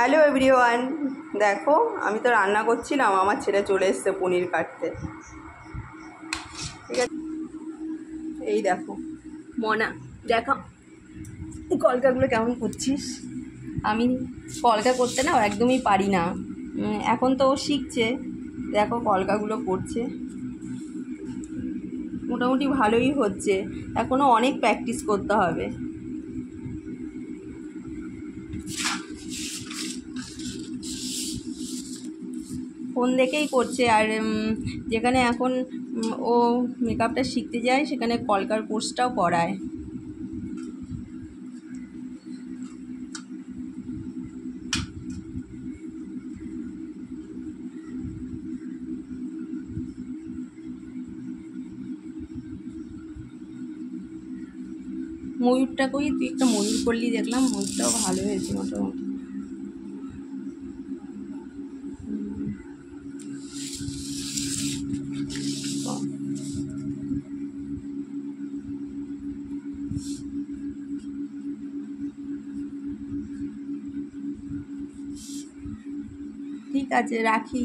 Hello everyone, দেখো আমি তো রান্না করছিলাম, আমার ছেলে চলে এসছে পনির কাটতে। ঠিক আছে, এই দেখো মনা, দেখো কলকাগুলো কেমন করছিস। আমি কলকা করতে না একদমই পারি না, এখন তো ও শিখছে। দেখো কলকাগুলো করছে, মোটামুটি ভালোই হচ্ছে, এখনও অনেক প্র্যাকটিস করতে হবে। ফোন দেখেই করছে। আর যেখানে এখন ও মেকআপটা শিখতে যায় সেখানে কলকার কোর্সটাও করায়। ময়ূরটা করি, তুই একটা ময়ূর করলি দেখলাম, ময়ূরটাও ভালো হয়েছে মোটামুটি। ঠিক আছে, রাখি।